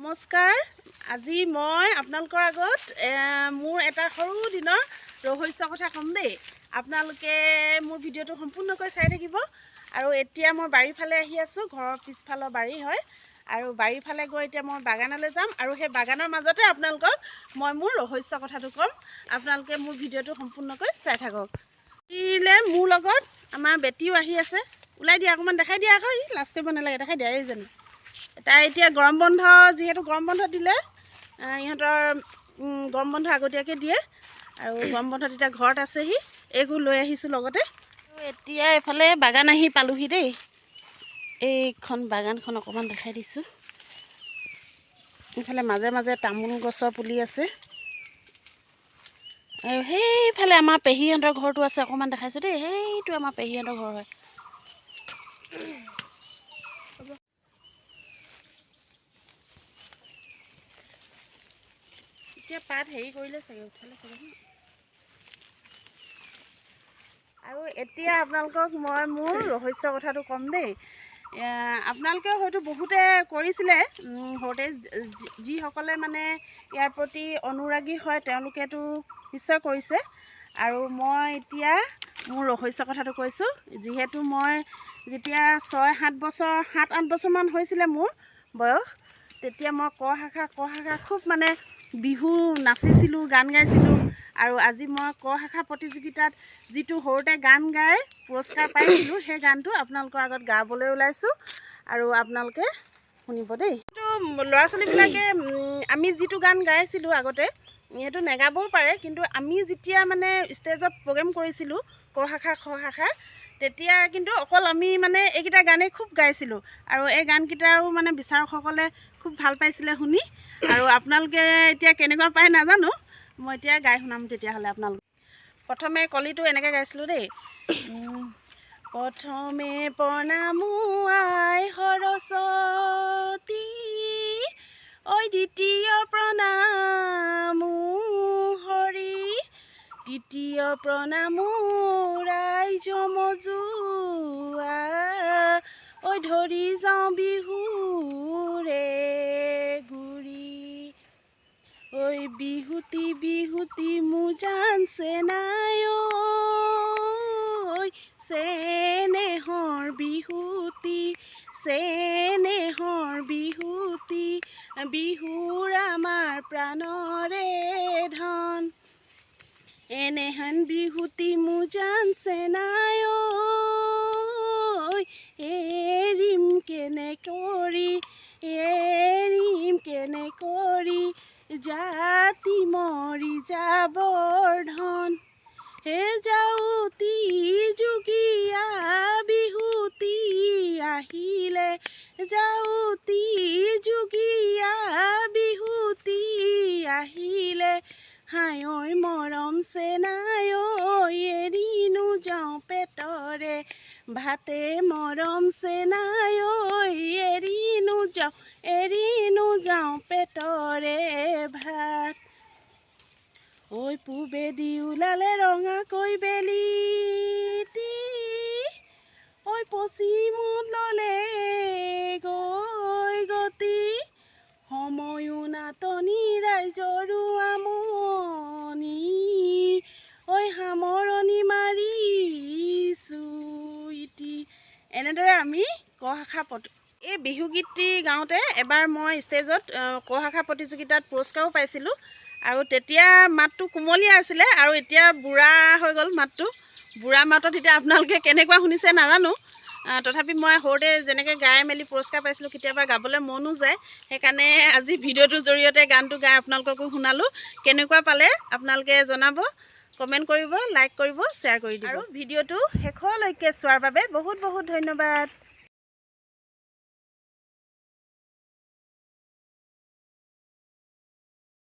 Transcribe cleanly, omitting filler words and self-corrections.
নমস্কাৰ। আজি মই আপোনালোকৰ আগত মোৰ এটা সৰু দিনৰ ৰহস্য কথা ক'ম দেই। আপোনালোকে মোৰ ভিডিঅ'টো সম্পূৰ্ণকৈ চাই থাকিব। আৰু এতিয়া মই বাৰীৰ ফালে আহি আছোঁ, ঘৰৰ পিছফালৰ বাৰী হয়। আৰু বাৰীৰ ফালে গৈ এতিয়া মই বাগানলৈ যাম আৰু সেই বাগানৰ মাজতে আপোনালোকক মই মোৰ ৰহস্য কথাটো ক'ম। আপোনালোকে মোৰ ভিডিঅ'টো সম্পূৰ্ণকৈ চাই থাকক। মোৰ লগত আমাৰ বেটীও আহি আছে। ওলাই দিয়া, অকণমান দেখাই দিয়া আকৌ, লাজ কৰিব নালাগে, দেখাই দিয়া এইজনী। তাই এতিয়া গৰম বন্ধ, যিহেতু গৰম বন্ধ দিলে, ইহঁতৰ গৰম বন্ধ আগতীয়াকৈ দিয়ে আৰু গৰম বন্ধত এতিয়া ঘৰত আছেহি। এইবোৰ লৈ আহিছোঁ লগতে। এতিয়া এইফালে বাগান আহি পালোহি দেই। এইখন বাগানখন অকণমান দেখাই দিছোঁ। এইফালে মাজে মাজে তামোল গছৰ পুলি আছে আৰু সেইফালে আমাৰ পেহীহঁতৰ ঘৰটো আছে, অকণমান দেখাইছোঁ দেই। সেইটো আমাৰ পেহীহঁতৰ ঘৰ হয়। এতিয়া পাত হেৰি কৰিলে চাগে, উঠালে চাগে। আৰু এতিয়া আপোনালোকক মই মোৰ ৰহস্য কথাটো ক'ম দেই। আপোনালোকে হয়তো বহুতে কৰিছিলে, সৰুতে যিসকলে মানে ইয়াৰ প্ৰতি অনুৰাগী হয় তেওঁলোকেতো নিশ্চয় কৰিছে। আৰু মই এতিয়া মোৰ ৰহস্য কথাটো কৈছোঁ। যিহেতু মই যেতিয়া 6-7 বছৰ, 7-8 বছৰমান হৈছিলে মোৰ বয়স, তেতিয়া মই ক শাখা খুব মানে বিহু নাচিছিলোঁ, গান গাইছিলোঁ। আৰু আজি মই ক শাখা প্ৰতিযোগিতাত যিটো সৰুতে গান গাই পুৰস্কাৰ পাইছিলোঁ, সেই গানটো আপোনালোকৰ আগত গাবলৈ ওলাইছোঁ আৰু আপোনালোকে শুনিব দেই। কিন্তু ল'ৰা ছোৱালীবিলাকে আমি যিটো গান গাইছিলোঁ আগতে, সেইটো নেগাবও পাৰে, কিন্তু আমি যেতিয়া মানে ষ্টেজত প্ৰগ্ৰেম কৰিছিলোঁ ক শাখা খ শাখা, তেতিয়া কিন্তু অকল আমি মানে এইকেইটা গানেই খুব গাইছিলোঁ। আৰু এই গানকেইটাও মানে বিচাৰকসকলে খুব ভাল পাইছিলে শুনি। আৰু আপোনালোকে এতিয়া কেনেকুৱা পায় নাজানো, মই এতিয়া গাই শুনাম তেতিয়াহ'লে আপোনালোক। প্ৰথমে কলিটো এনেকৈ গাইছিলোঁ দেই। প্ৰথমে প্ৰণামো আই সৰস্বতী, ঐ দ্বিতীয় প্ৰণামো হৰি, তৃতীয় প্ৰণামো ৰাইজ মজুৱা, ঐ ধৰি যাওঁ বিহুৰে গুৰি, ঐ বিহুতি বিহুতি মোৰ জানছে নাই, ঐ চেনেহৰ বিহুতি, চেনেহৰ বিহুতি, বিহুৰ আমাৰ প্ৰাণৰে ধন, এনেহেন বিহুতি মোৰ জানছে নাই, ঐ এৰিম কেনে কৰি, এৰিম কেনে কৰি, জাতি মৰি যাবৰ ধন, হে যাওঁতি যুগীয়া বিহুতি আহিলে, যাওঁতি যুগীয়া বিহুতি আহিলে, হাই ঐ মৰম চেনাই, ঐ এৰিনো যাওঁ পেটৰে ভাতে, মৰম চেনাই, ঐ এৰিনো যাওঁ পেটৰে ভাত, ঐ পূবেদি ওলালে ৰঙাকৈ বেলিটি, ঐ পশ্চিমত ল'লে গৈ গতি, সময়ো নাটনি ৰাইজৰো আমনি, ঐ সামৰণি মাৰিছোঁ ইতি। এনেদৰে আমি ক শাখা এই বিহুগীতটি গাওঁতে এবাৰ মই ষ্টেজত ক শাখা প্ৰতিযোগিতাত পুৰস্কাৰো পাইছিলোঁ। আৰু তেতিয়া মাতটো কুমলীয়া আছিলে, আৰু এতিয়া বুঢ়া হৈ গ'ল মাতটো। বুঢ়া মাতত এতিয়া আপোনালোকে কেনেকুৱা শুনিছে নাজানো। তথাপি মই সৰুতে যেনেকৈ গাই মেলি পুৰস্কাৰ পাইছিলোঁ, কেতিয়াবা গাবলৈ মনো যায়। সেইকাৰণে আজি ভিডিঅ'টোৰ জৰিয়তে গানটো গাই আপোনালোককো শুনালোঁ। কেনেকুৱা পালে আপোনালোকে জনাব, কমেণ্ট কৰিব, লাইক কৰিব, শ্বেয়াৰ কৰি দিব। আৰু ভিডিঅ'টো শেষলৈকে চোৱাৰ বাবে বহুত বহুত ধন্যবাদ।